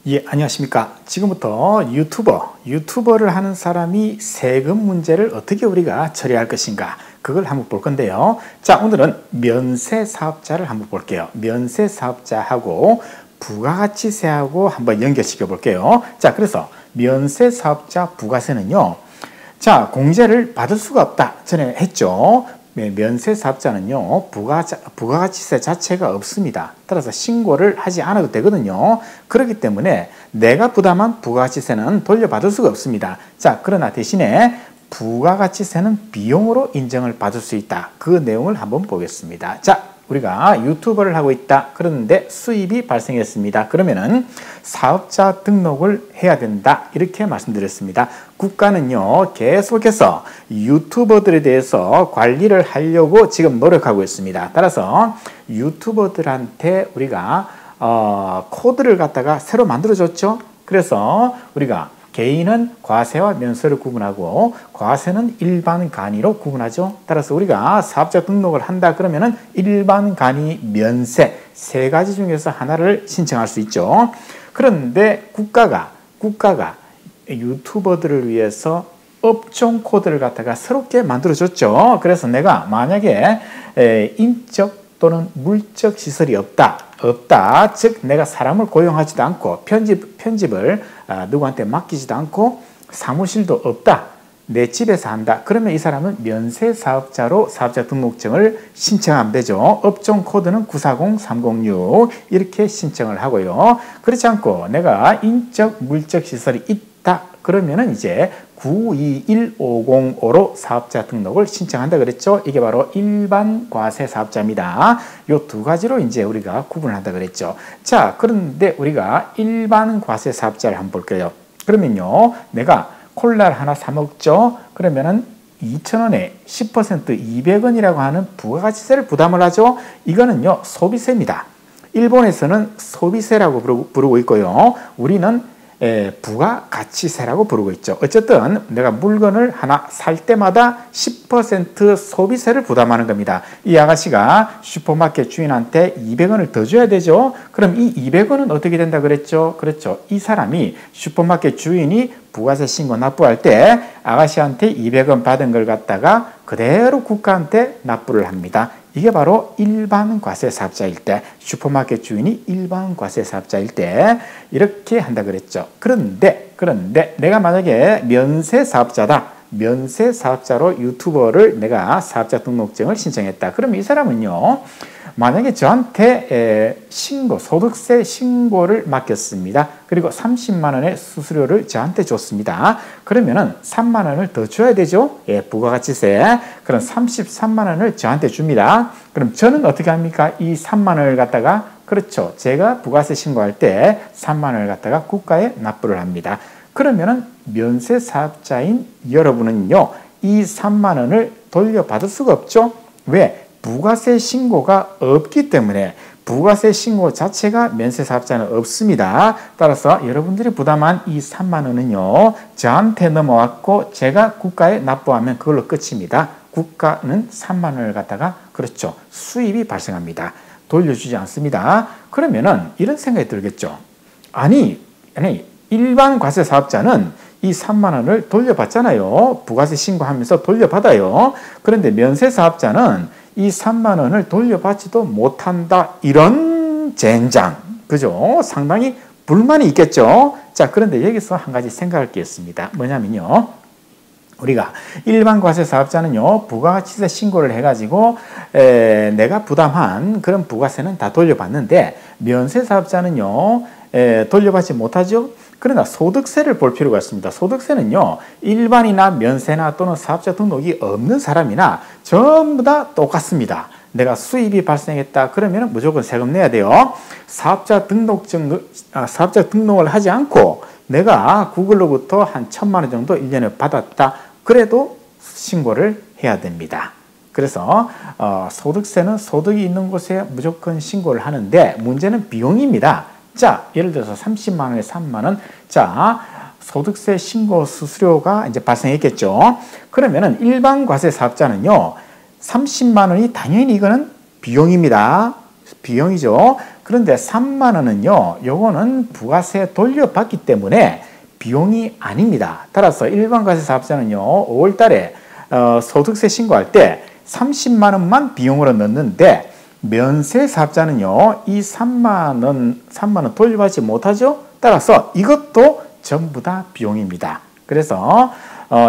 예, 안녕하십니까. 지금부터 유튜버를 하는 사람이 세금 문제를 어떻게 우리가 처리할 것인가, 그걸 한번 볼 건데요. 자, 오늘은 면세사업자를 한번 볼게요. 면세사업자하고 부가가치세하고 한번 연결시켜 볼게요. 자, 그래서 면세사업자 부가세는요, 자, 공제를 받을 수가 없다 전에 했죠. 면세사업자는요, 부가가치세 자체가 없습니다. 따라서 신고를 하지 않아도 되거든요. 그렇기 때문에 내가 부담한 부가가치세는 돌려받을 수가 없습니다. 자, 그러나 대신에 부가가치세는 비용으로 인정을 받을 수 있다. 그 내용을 한번 보겠습니다. 자, 우리가 유튜버를 하고 있다. 그런데 수입이 발생했습니다. 그러면은 사업자 등록을 해야 된다. 이렇게 말씀드렸습니다. 국가는요, 계속해서 유튜버들에 대해서 관리를 하려고 지금 노력하고 있습니다. 따라서 유튜버들한테 우리가 코드를 갖다가 새로 만들어줬죠. 그래서 우리가 개인은 과세와 면세를 구분하고 과세는 일반 간이로 구분하죠. 따라서 우리가 사업자 등록을 한다 그러면은 일반 간이 면세 세 가지 중에서 하나를 신청할 수 있죠. 그런데 국가가 유튜버들을 위해서 업종 코드를 갖다가 새롭게 만들어줬죠. 그래서 내가 만약에 인적 또는 물적 시설이 없다. 즉 내가 사람을 고용하지도 않고 편집을 누구한테 맡기지도 않고 사무실도 없다. 내 집에서 한다. 그러면 이 사람은 면세사업자로 사업자 등록증을 신청하면 되죠. 업종 코드는 940306 이렇게 신청을 하고요. 그렇지 않고 내가 인적 물적 시설이 있다. 그러면은 이제 921505로 사업자 등록을 신청한다 그랬죠. 이게 바로 일반 과세 사업자입니다. 요 두 가지로 이제 우리가 구분을 한다 그랬죠. 자, 그런데 우리가 일반 과세 사업자를 한번 볼게요. 그러면요, 내가 콜라를 하나 사 먹죠. 그러면은 2,000원에 10% 200원이라고 하는 부가가치세를 부담을 하죠. 이거는요, 소비세입니다. 일본에서는 소비세라고 부르고 있고요. 우리는 부가가치세라고 부르고 있죠. 어쨌든 내가 물건을 하나 살 때마다 10% 소비세를 부담하는 겁니다. 이 아가씨가 슈퍼마켓 주인한테 200원을 더 줘야 되죠. 그럼 이 200원은 어떻게 된다 그랬죠? 그렇죠. 이 사람이 슈퍼마켓 주인이 부가세 신고 납부할 때 아가씨한테 200원 받은 걸 갖다가 그대로 국가한테 납부를 합니다. 이게 바로 일반 과세 사업자일 때, 슈퍼마켓 주인이 일반 과세 사업자일 때 이렇게 한다 그랬죠. 그런데 내가 만약에 면세 사업자다. 면세 사업자로 유튜버를 내가 사업자 등록증을 신청했다. 그럼 이 사람은요, 만약에 저한테 소득세 신고를 맡겼습니다. 그리고 30만 원의 수수료를 저한테 줬습니다. 그러면은 3만 원을 더 줘야 되죠. 부가가치세. 그럼 33만 원을 저한테 줍니다. 그럼 저는 어떻게 합니까? 이 3만 원을 갖다가, 그렇죠, 제가 부가세 신고할 때 3만 원을 갖다가 국가에 납부를 합니다. 그러면은 면세 사업자인 여러분은요, 이 3만 원을 돌려받을 수가 없죠. 왜? 부가세 신고가 없기 때문에 부가세 신고 자체가 면세사업자는 없습니다. 따라서 여러분들이 부담한 이 3만 원은요, 저한테 넘어왔고 제가 국가에 납부하면 그걸로 끝입니다. 국가는 3만 원을 갖다가, 그렇죠, 수입이 발생합니다. 돌려주지 않습니다. 그러면은 이런 생각이 들겠죠. 아니 일반 과세 사업자는 이 3만 원을 돌려받잖아요. 부가세 신고하면서 돌려받아요. 그런데 면세사업자는 이 3만 원을 돌려받지도 못한다. 이런 젠장. 그죠? 상당히 불만이 있겠죠? 자, 그런데 여기서 한 가지 생각할 게 있습니다. 뭐냐면요, 우리가 일반 과세 사업자는요, 부가가치세 신고를 해가지고 내가 부담한 그런 부가세는 다 돌려받는데, 면세 사업자는요, 돌려받지 못하죠? 그러나 소득세를 볼 필요가 있습니다. 소득세는요, 일반이나 면세나 또는 사업자 등록이 없는 사람이나 전부 다 똑같습니다. 내가 수입이 발생했다 그러면 무조건 세금 내야 돼요. 사업자 등록을 하지 않고 내가 구글로부터 한 1,000만 원 정도 1년에 받았다. 그래도 신고를 해야 됩니다. 그래서 소득세는 소득이 있는 곳에 무조건 신고를 하는데, 문제는 비용입니다. 자, 예를 들어서 30만 원에 3만 원. 자, 소득세 신고 수수료가 이제 발생했겠죠. 그러면은 일반 과세 사업자는요, 30만 원이 당연히 이거는 비용입니다. 비용이죠. 그런데 3만 원은요, 요거는 부가세 돌려받기 때문에 비용이 아닙니다. 따라서 일반 과세 사업자는요, 5월 달에 소득세 신고할 때 30만 원만 비용으로 넣는데 면세 사업자는요, 이 3만 원 돌려받지 못하죠. 따라서 이것도 전부 다 비용입니다. 그래서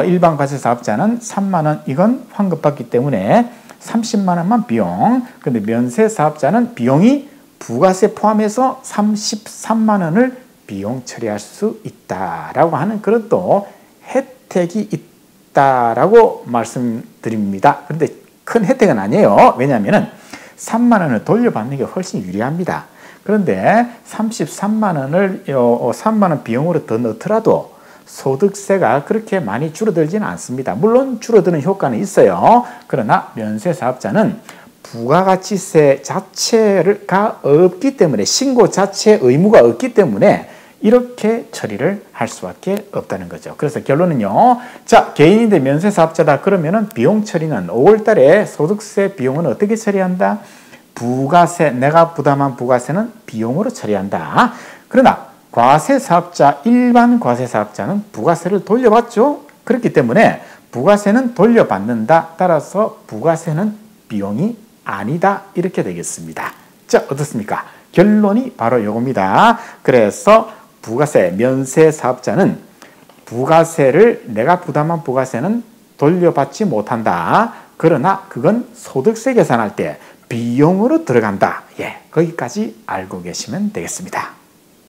일반 과세 사업자는 3만 원 이건 환급받기 때문에 30만 원만 비용. 근데 면세 사업자는 비용이 부가세 포함해서 33만 원을 비용 처리할 수 있다라고 하는 그런 또 혜택이 있다라고 말씀드립니다. 그런데 큰 혜택은 아니에요. 왜냐하면 3만 원을 돌려받는 게 훨씬 유리합니다. 그런데 33만 원을 3만 원 비용으로 더 넣더라도 소득세가 그렇게 많이 줄어들지는 않습니다. 물론 줄어드는 효과는 있어요. 그러나 면세 사업자는 부가가치세 자체가 없기 때문에 신고 자체 의무가 없기 때문에 이렇게 처리를 할 수밖에 없다는 거죠. 그래서 결론은요. 자, 개인인데 면세 사업자다 그러면은 비용 처리는 5월 달에 소득세 비용은 어떻게 처리한다? 부가세, 내가 부담한 부가세는 비용으로 처리한다. 그러나 과세 사업자, 일반 과세 사업자는 부가세를 돌려받죠. 그렇기 때문에 부가세는 돌려받는다. 따라서 부가세는 비용이 아니다. 이렇게 되겠습니다. 자, 어떻습니까? 결론이 바로 이겁니다. 그래서 부가세, 면세 사업자는 부가세를 내가 부담한 부가세는 돌려받지 못한다. 그러나 그건 소득세 계산할 때 비용으로 들어간다. 예, 거기까지 알고 계시면 되겠습니다.